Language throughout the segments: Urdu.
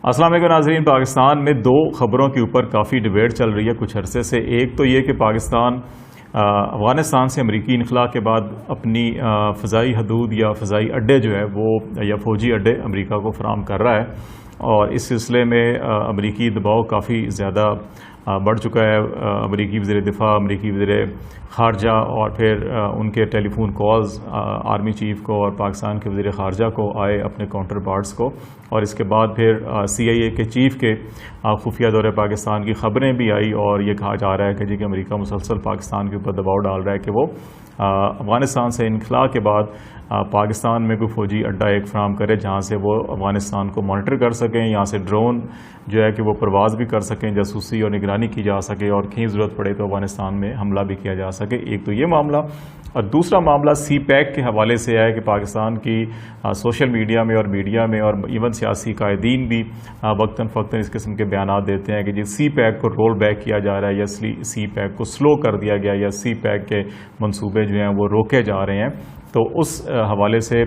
السلام علیکم ناظرین، پاکستان میں دو خبروں کے اوپر کافی ڈیبیٹ چل رہی ہے کچھ عرصے سے۔ ایک تو یہ کہ پاکستان افغانستان سے امریکی انخلاء کے بعد اپنی فضائی حدود یا فضائی اڈے جو ہے وہ یا فوجی اڈے امریکہ کو فراہم کر رہا ہے، اور اس سلسلے میں امریکی دباؤ کافی زیادہ بڑھ چکا ہے۔ امریکی وزیر دفاع، امریکی وزیر خارجہ اور پھر ان کے ٹیلی فون کالز آرمی چیف کو اور پاکستان کے وزیر خارجہ کو آئے اپنے کاؤنٹر پارٹس کو، اور اس کے بعد پھر CIA کے چیف کے خفیہ دورے پاکستان کی خبریں بھی آئی، اور یہ کہا جا رہا ہے کہ کہ امریکہ مسلسل پاکستان کے اوپر دباؤ ڈال رہا ہے کہ وہ افغانستان سے انخلاء کے بعد پاکستان میں کوئی فوجی اڈا ایک فراہم کرے جہاں سے وہ افغانستان کو مانیٹر کر سکیں، یہاں سے ڈرون جو ہے کہ وہ پرواز بھی کر سکیں، جاسوسی اور نگرانی کی جا سکے، اور کہیں ضرورت پڑے تو افغانستان میں حملہ بھی کیا جا سکے۔ ایک تو یہ معاملہ، اور دوسرا معاملہ سی پیک کے حوالے سے ہے کہ پاکستان کی سوشل میڈیا میں اور میڈیا میں اور ایون سیاسی قائدین بھی وقتاً فوقتاً اس قسم کے بیانات دیتے ہیں کہ جی سی پیک کو رول بیک کیا جا رہا ہے، یا سی پیک کو سلو کر دیا گیا، یا سی پیک کے منصوبے جو ہیں وہ روکے جا رہے ہیں۔ تو اس حوالے سے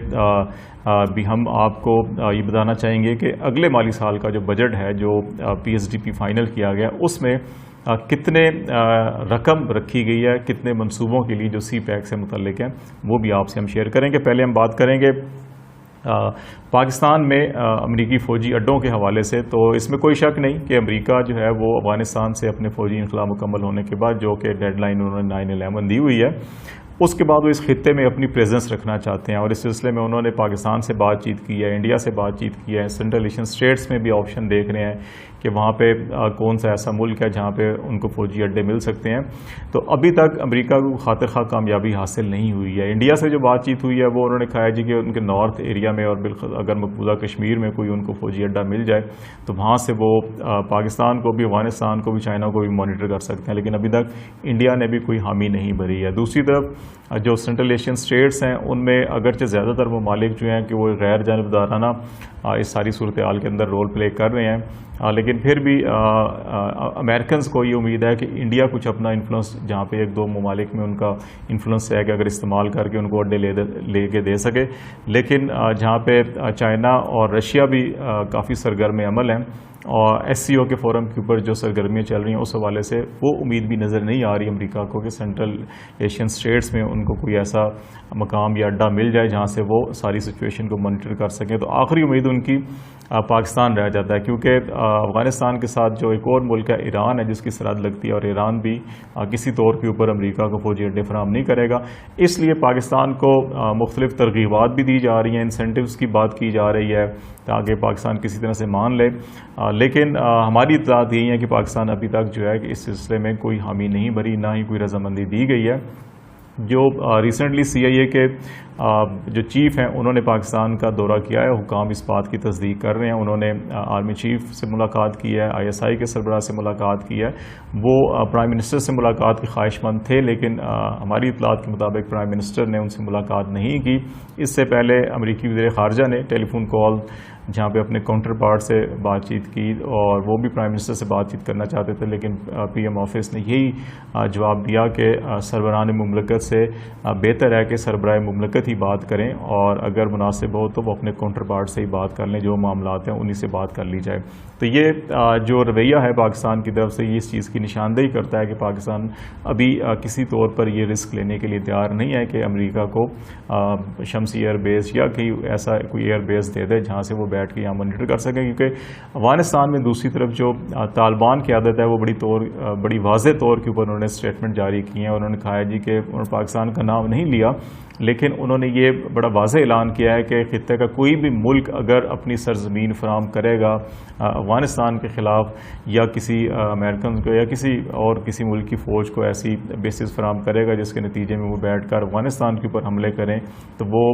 بھی ہم آپ کو یہ بتانا چاہیں گے کہ اگلے مالی سال کا جو بجٹ ہے جو PSDP فائنل کیا گیا، اس میں کتنے رقم رکھی گئی ہے، کتنے منصوبوں کے لیے جو سی پیک سے متعلق ہیں، وہ بھی آپ سے ہم شیئر کریں گے۔ پہلے ہم بات کریں گے پاکستان میں امریکی فوجی اڈوں کے حوالے سے۔ تو اس میں کوئی شک نہیں کہ امریکہ جو ہے وہ افغانستان سے اپنے فوجی انخلاء مکمل ہونے کے بعد، جو کہ ڈیڈ لائن انہوں نے 9/11 دی ہوئی ہے، اس کے بعد وہ اس خطے میں اپنی پریزنس رکھنا چاہتے ہیں، اور اس سلسلے میں انہوں نے پاکستان سے بات چیت کی ہے، انڈیا سے بات چیت کی ہے، سینٹرل ایشین اسٹیٹس میں بھی آپشن دیکھ رہے ہیں کہ وہاں پہ کون سا ایسا ملک ہے جہاں پہ ان کو فوجی اڈے مل سکتے ہیں۔ تو ابھی تک امریکہ کو خاطر خواہ کامیابی حاصل نہیں ہوئی ہے۔ انڈیا سے جو بات چیت ہوئی ہے وہ انہوں نے کہا ہے جی کہ ان کے نارتھ ایریا میں اور اگر مقبوضہ کشمیر میں کوئی ان کو فوجی اڈا مل جائے تو وہاں سے وہ پاکستان کو بھی، افغانستان کو بھی، چائنا کو بھی مانیٹر کر سکتے ہیں، لیکن ابھی تک انڈیا نے بھی کوئی حامی نہیں بھری ہے۔ دوسری طرف جو سینٹرل ایشین اسٹیٹس ہیں ان میں اگرچہ زیادہ تر ممالک جو ہیں کہ وہ غیر جانبدارانہ اس ساری صورتحال کے اندر رول پلے کر رہے ہیں، لیکن پھر بھی امریکنز کو یہ امید ہے کہ انڈیا کچھ اپنا انفلوئنس، جہاں پہ ایک دو ممالک میں ان کا انفلوئنس ہے کہ اگر استعمال کر کے ان کو اڈے لے کے دے سکے، لیکن جہاں پہ چائنا اور رشیا بھی کافی سرگرم عمل ہیں، اور SCO کے فورم کے اوپر جو سرگرمیاں چل رہی ہیں اس حوالے سے وہ امید بھی نظر نہیں آ رہی امریکہ کو کہ سینٹرل ایشین اسٹیٹس میں ان کو کوئی ایسا مقام یا اڈا مل جائے جہاں سے وہ ساری سچویشن کو مانیٹر کر سکیں۔ تو آخری امید ان کی پاکستان رہ جاتا ہے، کیونکہ افغانستان کے ساتھ جو ایک اور ملک ہے ایران ہے جس کی سرحد لگتی ہے، اور ایران بھی کسی طور کے اوپر امریکہ کو فوجی اڈے فراہم نہیں کرے گا۔ اس لیے پاکستان کو مختلف ترغیبات بھی دی جا رہی ہیں، انسینٹیوز کی بات کی جا رہی ہے تاکہ پاکستان کسی طرح سے مان لے، لیکن ہماری اطلاعات یہی ہیں کہ پاکستان ابھی تک جو ہے کہ اس سلسلے میں کوئی حامی نہیں بھری، نہ ہی کوئی رضامندی دی گئی ہے۔ جو ریسنٹلی CIA کے جو چیف ہیں انہوں نے پاکستان کا دورہ کیا ہے، حکام اس بات کی تصدیق کر رہے ہیں، انہوں نے آرمی چیف سے ملاقات کی ہے، ISI کے سربراہ سے ملاقات کی ہے، وہ پرائم منسٹر سے ملاقات کی خواہش مند تھے، لیکن ہماری اطلاعات کے مطابق پرائم منسٹر نے ان سے ملاقات نہیں کی۔ اس سے پہلے امریکی وزیر خارجہ نے ٹیلی فون کال جہاں پہ اپنے کاؤنٹر پارٹ سے بات چیت کی، اور وہ بھی پرائم منسٹر سے بات چیت کرنا چاہتے تھے، لیکن PM آفس نے یہی جواب دیا کہ سربراہان مملکت سے بہتر ہے کہ سربراہ مملکت ہی بات کریں، اور اگر مناسب ہو تو وہ اپنے کاؤنٹر پارٹ سے ہی بات کر لیں، جو معاملات ہیں انہی سے بات کر لی جائے۔ تو یہ جو رویہ ہے پاکستان کی طرف سے، یہ اس چیز کی نشاندہی کرتا ہے کہ پاکستان ابھی کسی طور پر یہ رسک لینے کے لیے تیار نہیں ہے کہ امریکہ کو شمسی ایئر بیس یا ایسا کوئی ایئر بیس دے دے جہاں سے وہ بیٹھ کے یہاں مانیٹر کر سکیں، کیونکہ افغانستان میں دوسری طرف جو طالبان کی عادت ہے وہ بڑی واضح طور کے اوپر انہوں نے اسٹیٹمنٹ جاری کی ہیں، انہوں نے کہا ہے جی کہ انہوں نے پاکستان کا نام نہیں لیا، لیکن انہوں نے یہ بڑا واضح اعلان کیا ہے کہ خطے کا کوئی بھی ملک اگر اپنی سرزمین فراہم کرے گا افغانستان کے خلاف، یا کسی امریکن کو یا کسی ملک کی فوج کو ایسی بیسز فراہم کرے گا جس کے نتیجے میں وہ بیٹھ کر افغانستان کے اوپر حملے کریں، تو وہ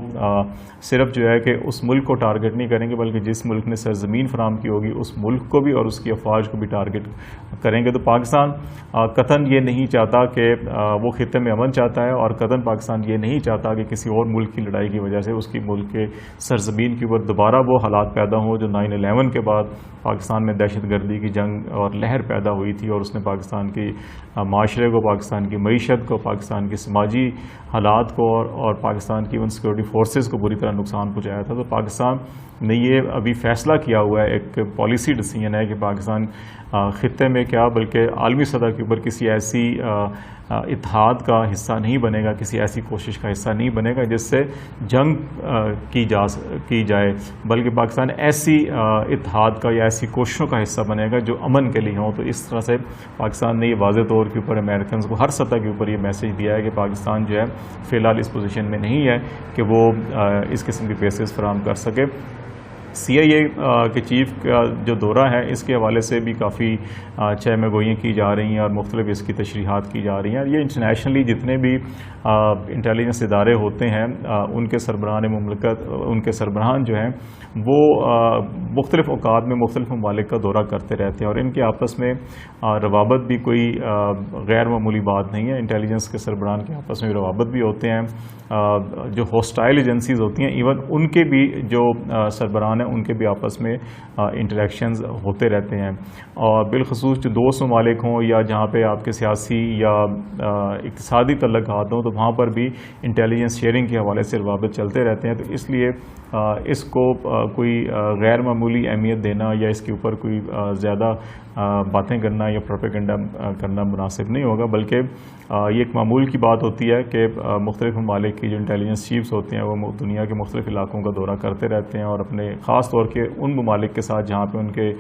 صرف جو ہے کہ اس ملک کو ٹارگٹ نہیں کریں گے، بلکہ جس ملک نے سرزمین فراہم کی ہوگی اس ملک کو بھی اور اس کی افواج کو بھی ٹارگٹ کریں گے۔ تو پاکستان قطعاً یہ نہیں چاہتا کہ وہ خطے میں امن چاہتا ہے، اور قطعاً پاکستان یہ نہیں چاہتا تاکہ کسی اور ملک کی لڑائی کی وجہ سے اس کی ملک کے سرزمین کے اوپر دوبارہ وہ حالات پیدا ہوں جو 9/11 کے بعد پاکستان میں دہشت گردی کی جنگ اور لہر پیدا ہوئی تھی، اور اس نے پاکستان کی معاشرے کو، پاکستان کی معیشت کو، پاکستان کی سماجی حالات کو اور پاکستان کی ان سیکورٹی فورسز کو بری طرح نقصان پہنچایا تھا۔ تو پاکستان نے یہ ابھی فیصلہ کیا ہوا ہے، ایک پالیسی ڈیسیژن ہے کہ پاکستان خطے میں کیا بلکہ عالمی سطح کے اوپر کسی ایسی اتحاد کا حصہ نہیں بنے گا، کسی ایسی کوشش کا حصہ نہیں بنے گا جس سے جنگ کی جائے، بلکہ پاکستان ایسی اتحاد کا یا ایسی کوششوں کا حصہ بنے گا جو امن کے لیے ہوں۔ تو اس طرح سے پاکستان نے یہ واضح طور کے اوپر امریکنز کو ہر سطح کے اوپر یہ میسج دیا ہے کہ پاکستان جو ہے فی الحال اس پوزیشن میں نہیں ہے کہ وہ اس قسم کی بیسز فراہم کر سکے۔ CIA کے چیف کا جو دورہ ہے اس کے حوالے سے بھی کافی چہمہ گوئیاں کی جا رہی ہیں اور مختلف اس کی تشریحات کی جا رہی ہیں۔ یہ انٹرنیشنلی جتنے بھی انٹیلیجنس ادارے ہوتے ہیں ان کے سربراہان مملکت، ان کے سربراہان جو ہیں وہ مختلف اوقات میں مختلف ممالک کا دورہ کرتے رہتے ہیں، اور ان کے آپس میں روابط بھی کوئی غیر معمولی بات نہیں ہے۔ انٹیلیجنس کے سربراہان کے آپس میں روابط بھی ہوتے ہیں، جو ہوسٹائل ایجنسیز ہوتی ہیں ایون ان کے بھی جو سربراہان ہیں ان کے بھی آپس میں انٹریکشنز ہوتے رہتے ہیں، اور بالخصوص جو دوست ممالک ہوں یا جہاں پہ آپ کے سیاسی یا اقتصادی تعلقات ہوں تو وہاں پر بھی انٹیلیجنس شیئرنگ کے حوالے سے روابط چلتے رہتے ہیں۔ تو اس لیے اس کو کوئی غیر معمولی اہمیت دینا یا اس کے اوپر کوئی زیادہ باتیں کرنا یا پروپیگنڈا کرنا مناسب نہیں ہوگا، بلکہ یہ ایک معمول کی بات ہوتی ہے کہ مختلف ممالک کی جو انٹیلیجنس چیفز ہوتے ہیں وہ دنیا کے مختلف علاقوں کا دورہ کرتے رہتے ہیں، اور اپنے خاص طور کے ان ممالک کے ساتھ جہاں پہ ان کے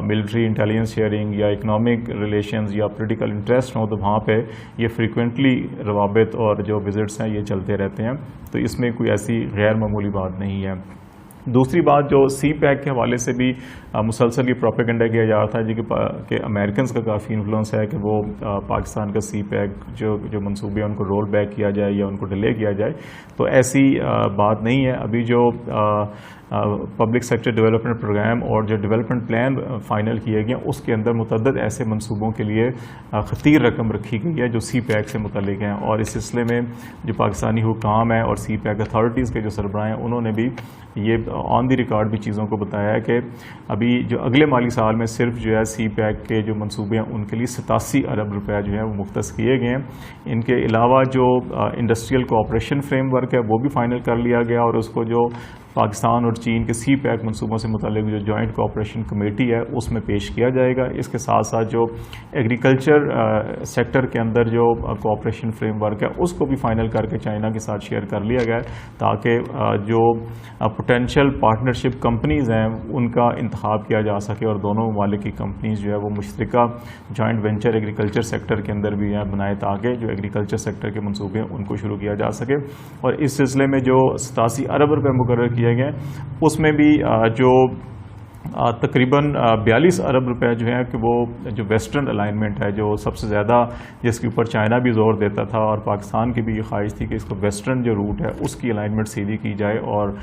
ملٹری انٹیلیجنس شیئرنگ یا اکنامک ریلیشنز یا پولیٹیکل انٹرسٹ ہوں تو وہاں پہ یہ فریکوینٹلی روابط اور جو وزٹس ہیں یہ چلتے رہتے ہیں۔ تو اس میں کوئی ایسی غیر معمولی بات نہیں ہے۔ دوسری بات جو CPEC کے حوالے سے بھی مسلسل یہ پروپیگنڈا کیا جا رہا تھا جی کہ امریکنز کا کافی انفلوئنس ہے کہ وہ پاکستان کا CPEC جو منصوبے ہیں ان کو رول بیک کیا جائے یا ان کو ڈیلے کیا جائے، تو ایسی بات نہیں ہے۔ ابھی جو پبلک سیکٹر ڈیولپمنٹ پروگرام اور جو ڈیولپمنٹ پلان فائنل کیے گئے اس کے اندر متعدد ایسے منصوبوں کے لیے خطیر رقم رکھی گئی ہے جو CPEC سے متعلق ہیں، اور اس سلسلے میں جو پاکستانی حکام ہیں اور CPEC اتھارٹیز کے جو سربراہ ہیں انہوں نے بھی یہ آن دی ریکارڈ بھی چیزوں کو بتایا ہے کہ ابھی جو اگلے مالی سال میں صرف جو ہے CPEC کے جو منصوبے ہیں ان کے لیے 87 ارب روپے جو ہے وہ مختص کیے گئے ہیں۔ ان کے علاوہ جو انڈسٹریل کوآپریشن فریم ورک ہے وہ بھی فائنل کر لیا گیا، اور اس کو جو پاکستان اور چین کے CPEC منصوبوں سے متعلق جو جوائنٹ کوآپریشن کمیٹی ہے اس میں پیش کیا جائے گا۔ اس کے ساتھ ساتھ جو ایگریکلچر سیکٹر کے اندر جو کوآپریشن فریم ورک ہے اس کو بھی فائنل کر کے چائنا کے ساتھ شیئر کر لیا گیا ہے تاکہ جو پوٹینشیل پارٹنرشپ کمپنیز ہیں ان کا انتخاب کیا جا سکے، اور دونوں ممالک کی کمپنیز جو ہے وہ مشترکہ جوائنٹ وینچر ایگریکلچر سیکٹر کے اندر بھی بنائے تاکہ جو ایگریکلچر سیکٹر کے منصوبے ہیں ان کو شروع کیا جا سکے۔ اور اس سلسلے میں جو 87 ارب روپے مقرر کیے گئے اس میں بھی جو تقریباً 42 ارب روپے جو ہیں کہ وہ جو ویسٹرن الائنمنٹ ہے جو سب سے زیادہ جس کے اوپر چائنا بھی زور دیتا تھا اور پاکستان کی بھی یہ خواہش تھی کہ اس کو ویسٹرن جو روٹ ہے اس کی الائنمنٹ سیدھی کی جائے اور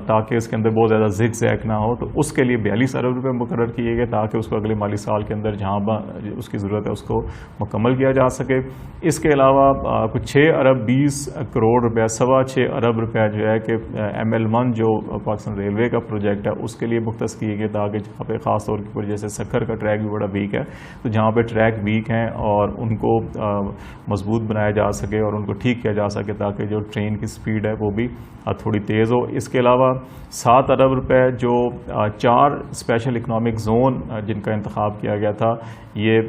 تاکہ اس کے اندر بہت زیادہ زگ زیگ نہ ہو، تو اس کے لیے 42 ارب روپے مقرر کیے گئے تاکہ اس کو اگلے مالی سال کے اندر جہاں اس کی ضرورت ہے اس کو مکمل کیا جا سکے۔ اس کے علاوہ کچھ 6 ارب 20 کروڑ روپے 6.25 ارب روپے جو ہے کہ ML1 جو پاکستان ریلوے کا پروجیکٹ ہے اس کے لیے مختص کیے گئے تاکہ جہاں پہ خاص طور پر جیسے سکھر کا ٹریک بھی بڑا ویک ہے تو جہاں پہ ٹریک ویک ہیں اور ان کو مضبوط بنایا جا سکے اور ان کو ٹھیک کیا جا سکے تاکہ جو ٹرین کی سپیڈ ہے وہ بھی تھوڑی تیز ہو۔ اس کے علاوہ 7 ارب روپے جو 4 اسپیشل اکنامک زون جن کا انتخاب کیا گیا تھا یہ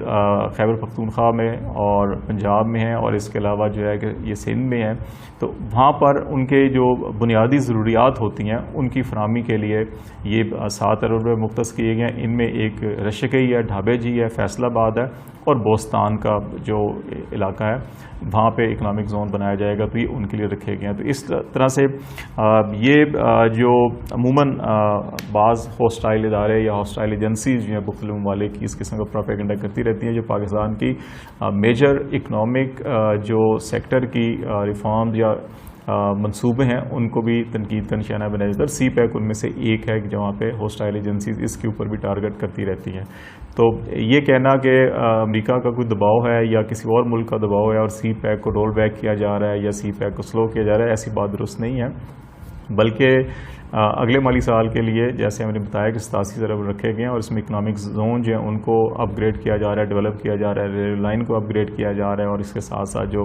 خیبر پختونخوا میں اور پنجاب میں ہیں اور اس کے علاوہ جو ہے کہ یہ سندھ میں ہے، تو وہاں پر ان کے جو بنیادی ضروریات ہوتی ہیں ان کی فراہمی کے لیے یہ 7 ارب روپے مختص کیے گئے ہیں۔ ان میں ایک رشکئی ہے، ڈھابے جی ہے، فیصل آباد ہے اور بوستان کا جو علاقہ ہے وہاں پہ اکنامک زون بنایا جائے گا، تو یہ ان کے لیے رکھے گئے ہیں۔ تو اس طرح سے یہ جو عموماً بعض ہوسٹائل ادارے یا ہوسٹائل ایجنسیز جو ہیں مختلف ممالک کی اس قسم کا پروپیگنڈا کرتی رہتی ہیں جو پاکستان کی میجر اکنامک جو سیکٹر کی ریفارمز یا منصوبے ہیں ان کو بھی تنقید کا نشانہ بنایا جاتا ہے. سی پیک ان میں سے ایک ہے جہاں پہ ہوسٹائل ایجنسیز اس کے اوپر بھی ٹارگٹ کرتی رہتی ہیں. تو یہ کہنا کہ امریکہ کا کوئی دباؤ ہے یا کسی اور ملک کا دباؤ ہے اور سی پیک کو رول بیک کیا جا رہا ہے یا سی پیک کو سلو کیا جا رہا ہے، ایسی بات درست نہیں ہے. بلکہ اگلے مالی سال کے لیے جیسے ہم نے بتایا کہ 87 ضرب رکھے گئے ہیں اور اس میں اکنامک زون جو ہیں ان کو اپ گریڈ کیا جا رہا ہے، ڈیولپ کیا جا رہا ہے، ریل لائن کو اپ گریڈ کیا جا رہا ہے، اور اس کے ساتھ ساتھ جو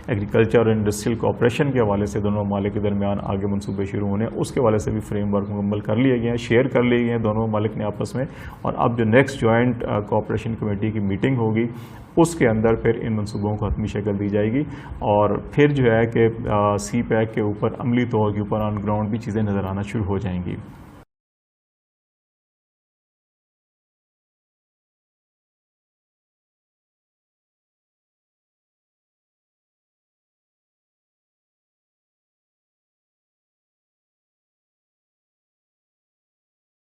ایگریکلچر اور انڈسٹریل کوآپریشن کے حوالے سے دونوں ممالک کے درمیان آگے منصوبے شروع ہونے ہیں، اس کے حوالے سے بھی فریم ورک مکمل کر لیے گئے ہیں، شیئر کر لیے گئے ہیں دونوں ممالک نے آپس میں. اور اب جو نیکسٹ جوائنٹ کوآپریشن کمیٹی کی میٹنگ ہوگی اس کے اندر پھر ان منصوبوں کو حتمی شکل دی جائے گی، اور پھر جو ہے کہ سی پیک کے اوپر عملی طور کے اوپر آن گراؤنڈ بھی چیزیں نظر آنا شروع ہو جائیں گی.